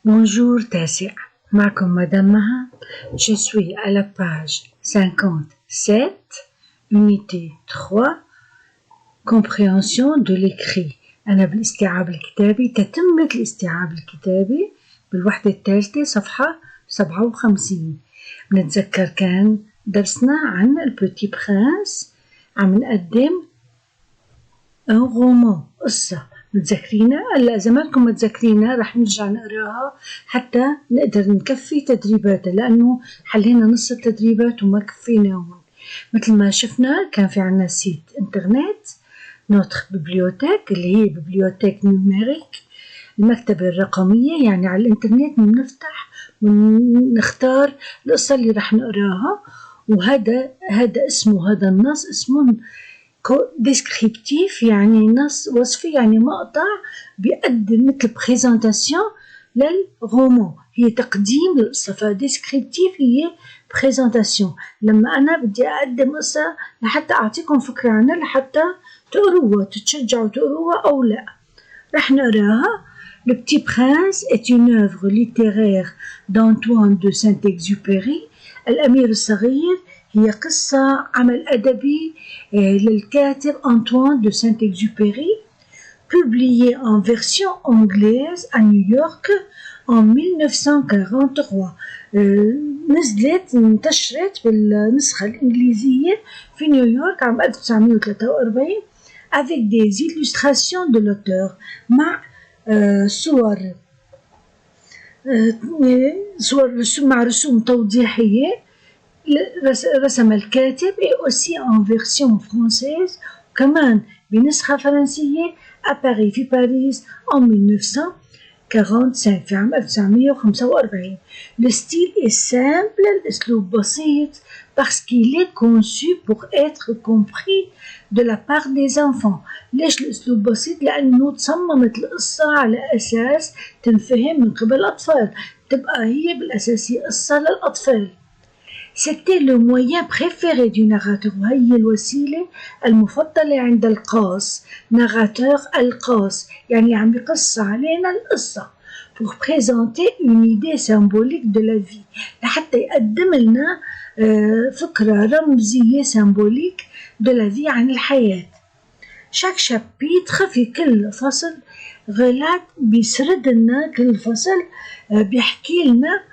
Bonjour تاسع معكم مدام مها. Je suis à la page 57, unité 3, compréhension de l'écrit. أنا بالاستيعاب الكتابي، تتمة الاستيعاب الكتابي بالوحدة الثالثة صفحة 57. بنتذكر كان درسنا عن البوتي برانس، عم نقدم un roman، قصة. متذكرينها؟ هلا إذا مالكم متذكرينها رح نرجع نقراها حتى نقدر نكفي تدريباتها، لأنه حلينا نص التدريبات وما كفيناهم. مثل ما شفنا كان في عنا سيت انترنت نوتخ ببليوتيك اللي هي ببليوتيك نيوميريك، المكتبة الرقمية، يعني على الانترنت بنفتح ونختار القصة اللي رح نقراها. وهذا اسمه، هذا النص اسمه ديسكريبتيف، يعني نص وصفي، يعني مقطع بيقدم مثل بريزنتاسيون للرومان، هي تقديم للقصة. فديسكريبتيف هي بريزنتاسيون، لما أنا بدي أقدم قصة لحتى أعطيكم فكرة عنها، لحتى تقروها، تتشجعوا تقروها أو لا. رح نقراها. Le Petit Prince est une œuvre littéraire d'Antoine de Saint-Exupéry. الأمير الصغير هي قصة عمل أدبي للكاتب أنطوان دو سانت إكزوبيري، publiée en version anglaise à New York en 1943. نزلت انتشرت بالنسخة الإنجليزية في نيويورك عام 1943 avec des illustrations de l'auteur، مع صور مع رسوم توضيحية رسم الكاتب، et aussi en version française، كمان بنسخة فرنسية à Paris، في باريس en 1945، في عام 1945. Le style est simple، الأسلوب بسيط، parce qu'il est conçu pour être compris de la part des enfants. ليش الأسلوب بسيط؟ لأنه تصممت القصة على أساس تنفهم من قبل الأطفال، تبقى هي بالأساسية قصة للأطفال. C'était le moyen préféré du narrateur، وهي الوسيلة المفضلة عند القاص. narrateur القاص يعني عم يقص علينا القصة. pour présenter une idée symbolique de la vie، لحتى يقدم لنا فكرة رمزية symbolique de la vie عن الحياة. chaque chapitre، في كل فصل، relate بيسرد لنا كل فصل، بيحكي لنا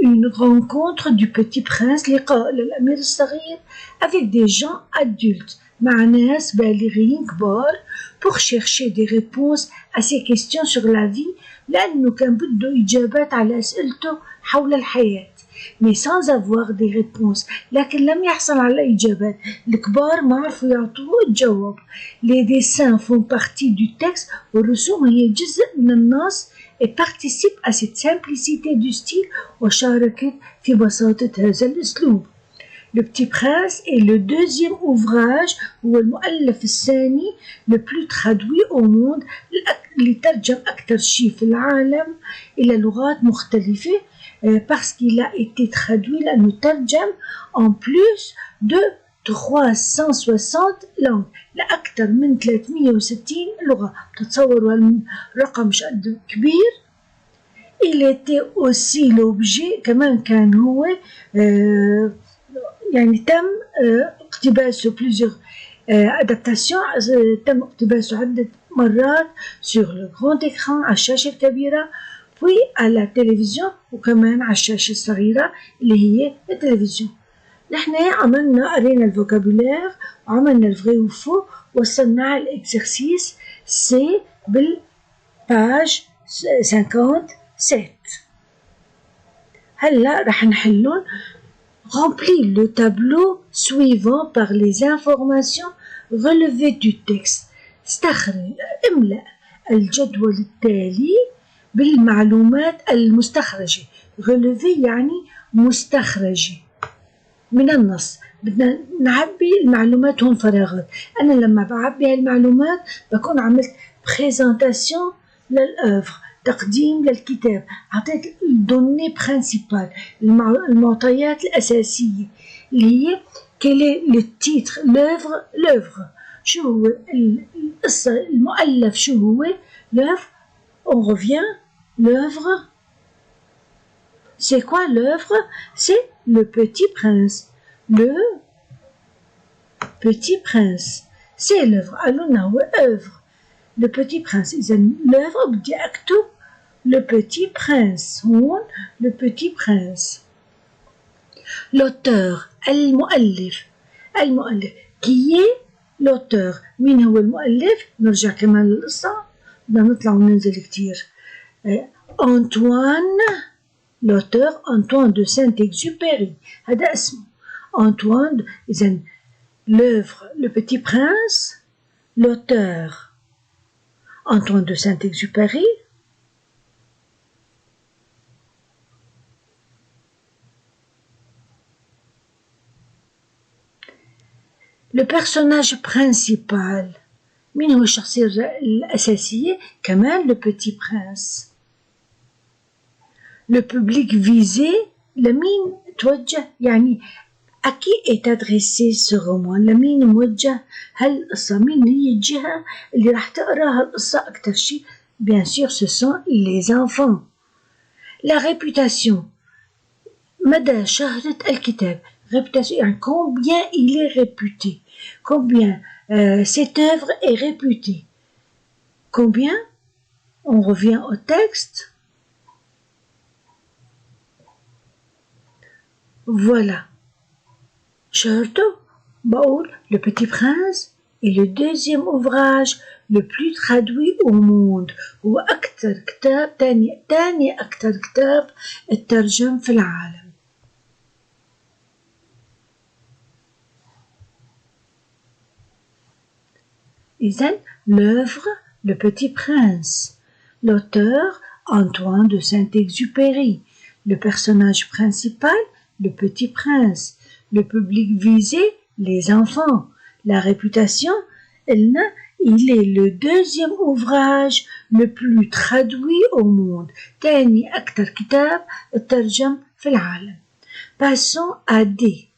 une rencontre du petit prince، لقاء للأمير الصغير avec des gens adultes، مع ناس بالغين كبار، pour chercher des réponses à ses questions sur la vie، لأنه كان بده إجابات على أسئلته حول الحياة. mais sans avoir des réponses، لكن لم يحصل على إجابات، الكبار ما عرفوا يعطوه الجواب. les dessins font partie du texte، والرسوم هي جزء من النص، et participe à cette simplicité du style، وشاركت في بساطة هذا الأسلوب. Le Petit Prince est le deuxième ouvrage، هو المؤلف الثاني le plus traduit au monde، اللي ترجم أكثر شيء في العالم إلى لغات مختلفة، parce qu'il a été traduit، لأنه ترجم en plus de 360 langues، لأكثر من 360 لغة. تتصوروا الرقم مش قد كبير. il était aussi l'objet، كمان كان هو يعني تم اقتباسه plusieurs adaptations، تم اقتباسه عدة مرات sur le grand écran، على الشاشة الكبيرة، puis à la télévision، وكمان على الشاشة الصغيرة اللي هي التلفزيون. نحن عملنا قرينا الفوكابولير وعملنا الفري وفو، وصلنا على الاكسرسيس سي بالباج 57. هلا رح نحلون. remplis le tableau suivant par les informations relevées du texte. استخرج، املأ الجدول التالي بالمعلومات المستخرجة. relevé يعني مستخرجة من النص. بدنا نعبي المعلومات هون فراغات. أنا لما بعبي هالمعلومات بكون عملت présentation للأوفر، تقديم للكتاب، عطيت الدوني برينسيبال، المعطيات الأساسية اللي هي quel est le titre، l'œuvre، شو هو القصة، المؤلف شو هو، l'œuvre. on revient l'œuvre C'est quoi l'œuvre? C'est Le Petit Prince. Le Petit Prince. C'est l'œuvre. Alors, œuvre. Le Petit Prince. إذا l'œuvre بدي أكتب Le Petit Prince. هون Le Petit Prince. L'auteur. المؤلف. المؤلف. Qui est l'auteur؟ مين هو المؤلف؟ نرجع كمان للقصة. بدنا نطلع وننزل كتير. Antoine. L'auteur Antoine de Saint-Exupéry. هذا اسمه. Antoine. إذا l'œuvre Le Petit Prince. L'auteur Antoine de Saint-Exupéry. Le personnage principal. مين هو الشخصية الأساسية؟ كمان Le Petit Prince. Le public visé. لمين توجه؟ يعني à qui est adressé ce roman؟ لمين موجه هالقصة؟ مين هي الجهة اللي راح تقرأ هالقصة أكتر شيء؟ Bien sûr, ce sont les enfants. La réputation. مدى شهرة الكتاب. Réputation, يعني combien il est réputé. Combien cette œuvre est réputée. Combien? On revient au texte. Voilà. شهرته بقول Le Petit Prince est le deuxième ouvrage le plus traduit au monde. هو أكثر كتاب تاني أكثر كتاب اترجم في العالم. إذن l'œuvre Le Petit Prince. L'auteur Antoine de Saint-Exupéry. Le personnage principal Le Petit Prince. Le public visé les enfants. La réputation il est le deuxième ouvrage le plus traduit au monde. تاني أكثر كتاب اترجم في العالم. Passons à D.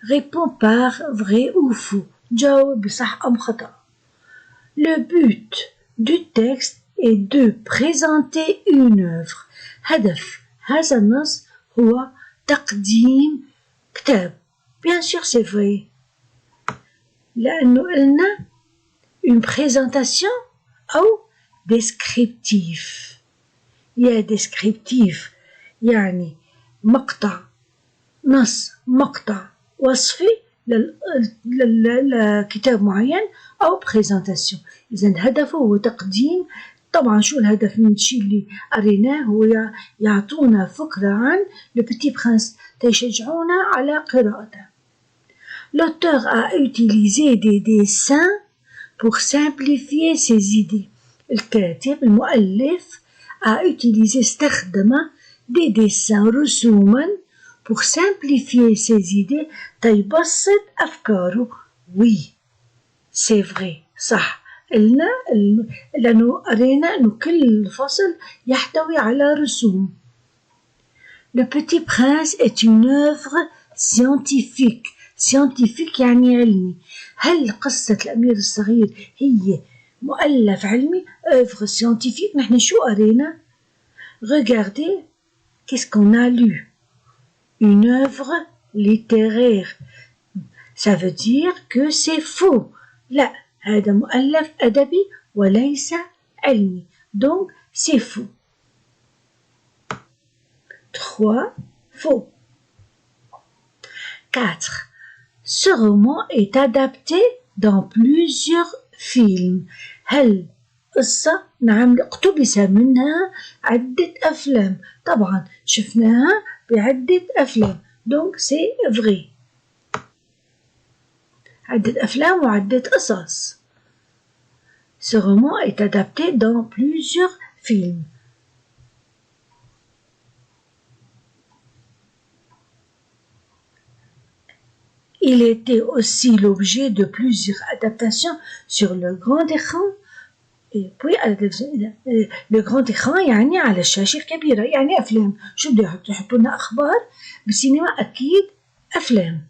Réponds par vrai ou faux. جاوب بصح أم خطأ. Le but du texte est de présenter une œuvre. هدف هذا النص هو تقديم كتاب. Bien sûr, c'est vrai. لأنه قلنا une présentation أو descriptif. يا descriptif يعني مقطع نص مقطع وصفي لكتاب معين أو présentation. إذا هدفه هو تقديم. طبعا شو الهدف من الشيء اللي قريناه؟ هو يعطونا فكرة عن Le Petit Prince تشجعونا على قراءته. L'auteur a utilisé des dessins pour simplifier ses idées. الكاتب المؤلف a utilisé استخدم des dessins رسوما pour simplifier ses idées تيبسط أفكاره. Oui, c'est vrai. صح. قلنا لأنه قرينا أنه كل فصل يحتوي على رسوم. Le Petit Prince est une œuvre scientifique. scientifique يعني علمي. هل قصة الأمير الصغير هي مؤلف علمي؟ œuvre scientifique. نحن شو قرينا؟ Regardez, qu'est-ce qu'on a lu? Une œuvre littéraire. Ça veut dire que c'est faux. لا هذا مؤلف أدبي وليس علمي. Donc c'est faux. 3. Faux. 4. Ce roman est adapté dans plusieurs films. هل قصة؟ نعم اقتبس منها عدة أفلام. طبعا شفناها بعدة أفلام. Donc c'est vrai. عدة أفلام وعدة قصص. Ce roman est adapté dans plusieurs films. Il était aussi l'objet de plusieurs adaptations sur le grand écran. Et puis le grand écran يعني على الشاشة الكبيرة يعني أفلام. شو بده يحطوا لنا أخبار؟ بالسينما أكيد أفلام.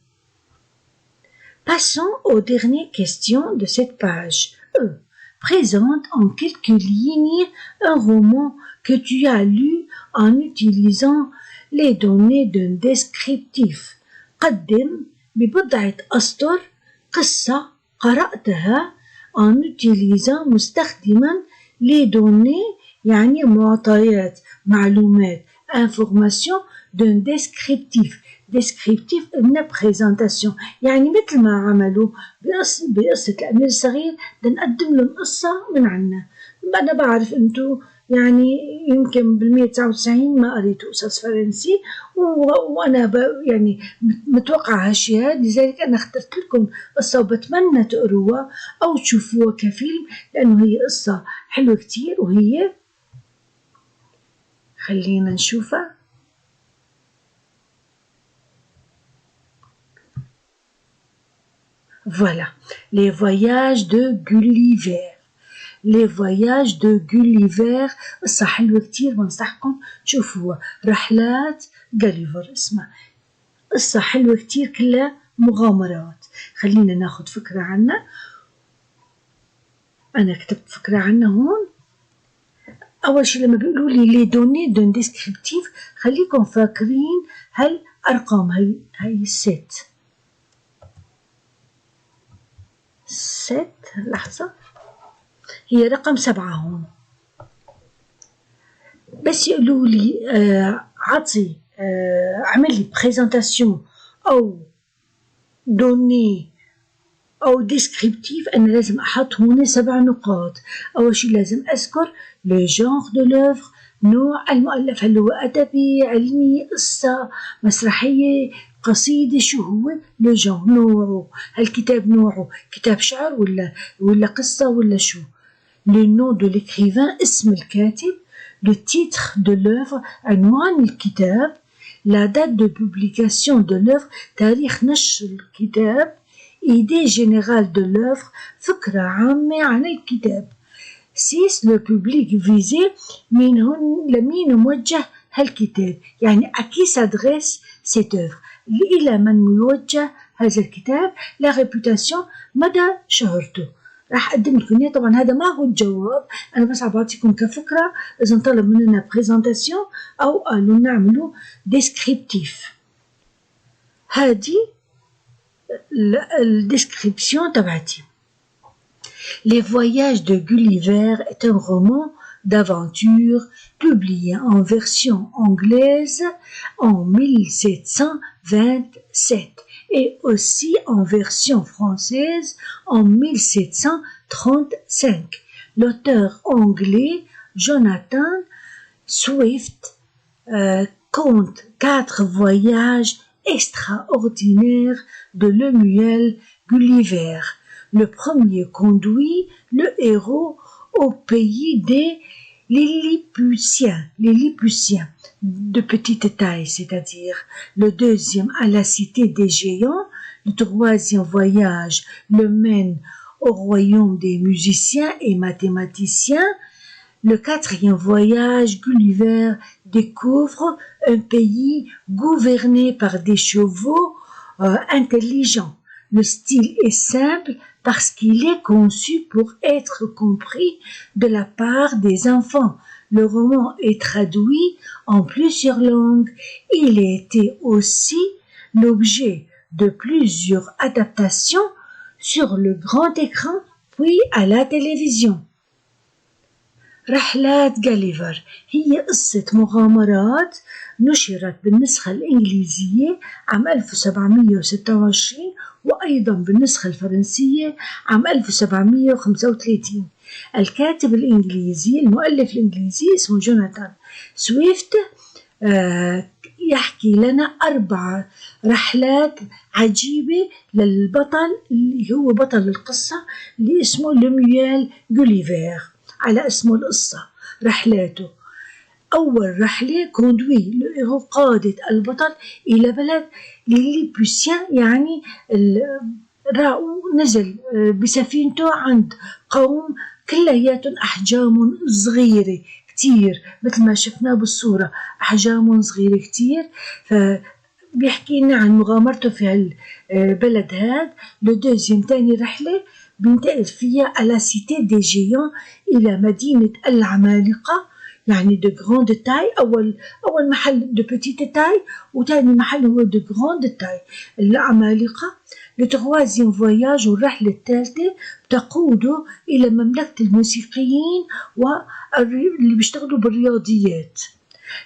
Passons aux dernières questions de cette page. Présente en quelques lignes un roman que tu as lu en utilisant les données d'un descriptif. قدم ببضعة أسطر قصة قرأتها en utilisant مستخدما les données يعني معطيات معلومات information d'un descriptif. descriptif une présentation يعني مثل ما عملوا بقصة الأمير الصغير نقدم لهم قصة من عنا. أنا بعرف أنتو يعني يمكن بال199 ما قريتوا قصص فرنسي وأنا يعني متوقعة هالشي هاد، لذلك أنا اخترت لكم قصة وبتمنى تقروها أو تشوفوها كفيلم لأنه هي قصة حلوة كتير. وهي خلينا نشوفها. Voilà, les voyages de Gulliver. Les voyages de Gulliver قصة حلوة كتير بنصحكم تشوفوها. رحلات جاليفر اسمها، قصة حلوة كتير كلها مغامرات. خلينا ناخد فكرة عنها. أنا كتبت فكرة عنها هون. أول شي لما بيقولوا لي لي دوني دون ديسكريبتيف خليكم فاكرين هالأرقام هي ست لحظة، هي رقم 7 هون. بس يقولوا لي عطي اعمل لي بريزنتاسيون أو دوني أو ديسكريبتيف، أنا لازم أحط هون 7 نقاط. أول شي لازم أذكر لو جانر دو لوفر، نوع المؤلف، هل هو أدبي، علمي، قصة، مسرحية، قصيدة، شو هو لو جانر، نوعه، هالكتاب نوعه كتاب شعر ولا قصة ولا شو. لو نون دو ليكريفان اسم الكاتب، لو تيتر دو لوفر عنوان الكتاب، لا دات دو بوبليكاسيون دو لوفر تاريخ نشر الكتاب، idée générale de l'œuvre فكرة عامة عن الكتاب. 6 le public visé لمين موجه هالكتاب، يعني à qui s'adresse cette œuvre، إلى من موجه هذا الكتاب. la réputation مدى شهرته. راح أقدم لكم إياه، طبعا هذا ما هو الجواب، أنا بس عم بعطيكم كفكرة إذا طلب مننا بريزنتاسيون أو قالوا نعملوا ديسكريبتيف. هذه الديسكريبسيون تبعتي. Les voyages de Gulliver est un roman d'aventure publié en version anglaise en 1727 et aussi en version française en 1735. L'auteur anglais Jonathan Swift compte 4 voyages extraordinaire de Lemuel Gulliver. Le premier conduit le héros au pays des Lilliputiens de petite taille, c'est-à-dire. Le deuxième à la cité des géants. Le troisième voyage le mène au royaume des musiciens et mathématiciens. Le quatrième voyage, Gulliver découvre un pays gouverné par des chevaux intelligents. Le style est simple parce qu'il est conçu pour être compris de la part des enfants. Le roman est traduit en plusieurs langues. Il a été aussi l'objet de plusieurs adaptations sur le grand écran puis à la télévision. رحلات جاليفر هي قصة مغامرات نشرت بالنسخة الإنجليزية عام 1726 وأيضا بالنسخة الفرنسية عام 1735. الكاتب الإنجليزي المؤلف الإنجليزي اسمه جوناثان سويفت. يحكي لنا 4 رحلات عجيبة للبطل اللي هو بطل القصة اللي اسمه ليمويل جوليفير على اسمه القصة رحلاته. أول رحلة كوندوي هو قادة البطل إلى بلد ليليبوسيان، يعني نزل بسفينته عند قوم كلياتهم أحجام صغيرة كتير مثل ما شفنا بالصورة، أحجام صغيرة كتير. فبيحكي لنا عن مغامرته في البلد هاد. لدوزيام تاني رحلة بينتقل فيها على سيتي دي جيون إلى مدينة العمالقة يعني de grande taille. أول محل de petite taille وتاني محل هو de grande taille. العمالقة. le troisième voyage والرحلة الثالثة تقوده إلى مملكة الموسيقيين واللي بيشتغلوا بالرياضيات.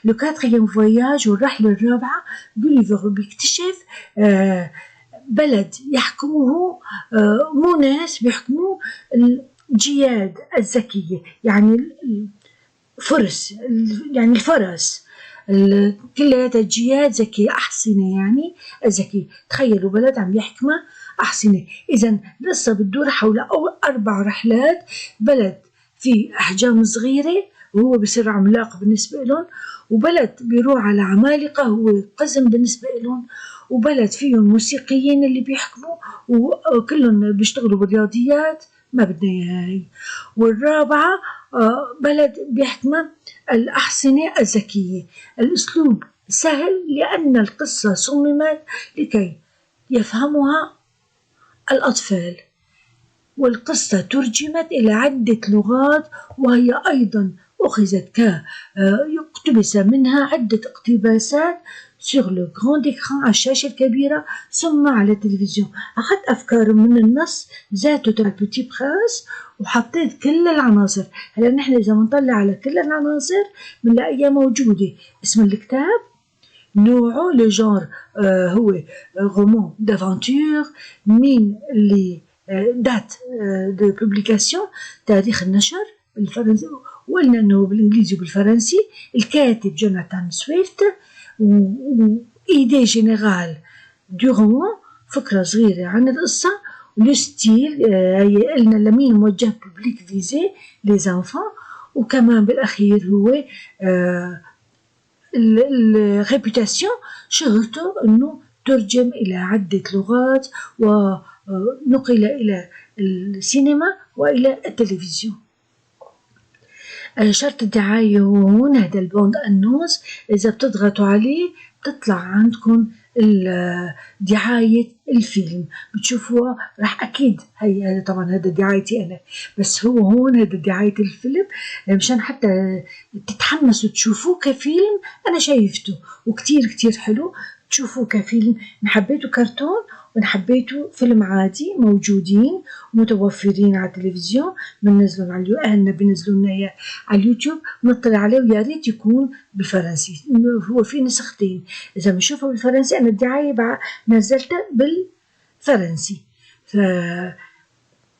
le quatrième voyage والرحلة الرابعة جوليفر بيكتشف بلد يحكمه مو ناس بيحكموه الجياد الذكية، يعني فرس، يعني الفرس كلها جياد ذكية، أحصنة يعني الذكية. تخيلوا بلد عم يحكمها أحصنة. إذا القصة بتدور حول 4 رحلات. بلد فيه أحجام صغيرة وهو بصير عملاق بالنسبة لهم، وبلد بيروح على عمالقة هو قزم بالنسبة لهم، وبلد فيهم موسيقيين اللي بيحكموا وكلهم بيشتغلوا بالرياضيات، ما بدنا إياها هي. والرابعة بلد بيحكمها الأحصنة الذكية. الأسلوب سهل لأن القصة صممت لكي يفهمها الأطفال، والقصة ترجمت إلى عدة لغات، وهي أيضا أخذت يقتبس منها عدة اقتباسات sur le grand écran على الشاشة الكبيرة ثم على التلفزيون. أخذت أفكار من النص ذاته تبع بيتي برنس وحطيت كل العناصر. هلا نحن إذا بنطلع على كل العناصر بنلاقيها موجودة. اسم الكتاب، نوعه لو جانر هو رومان دافونتور، مين اللي دات دو بوبليكاسيون تاريخ النشر بالفرنسي، وقلنا انه بالانجليزي وبالفرنسي. الكاتب جوناثان سويفت، وإيدي جينيرال دو رومان، فكرة صغيرة عن القصة. لو ستيل قلنا لمين موجه بوبليك فيزي لي زانفون. وكمان بالأخير هو الريبوتاسيون، شهرته انه ترجم إلى عدة لغات ونقل إلى السينما وإلى التلفزيون. شرط الدعاية هو هون هذا البوند أنوز، إذا بتضغطوا عليه بتطلع عندكم دعاية الفيلم بتشوفوها. راح أكيد هي طبعا هذا دعايتي أنا، بس هو هون هذا دعاية الفيلم مشان حتى تتحمسوا تشوفوه كفيلم. أنا شايفته وكتير كتير حلو تشوفوه كفيلم. نحبيته كرتون ونحبيته فيلم عادي، موجودين متوفرين على التلفزيون، بننزلهم على أهلنا بنزلوا لنا إياه على اليوتيوب نطلع عليه. ويا ريت يكون بالفرنسي، هو في نسختين، إذا بنشوفه بالفرنسي أنا الدعاية نزلتها بالفرنسي.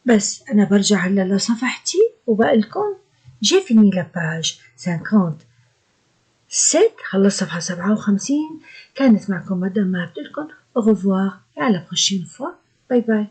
بس أنا برجع هلا لصفحتي وبقلكم جي فيني لاباج 57، خلص صفحة 57. كانت معكم مدام ما بتقلكم au revoir et à la prochaine fois. باي باي.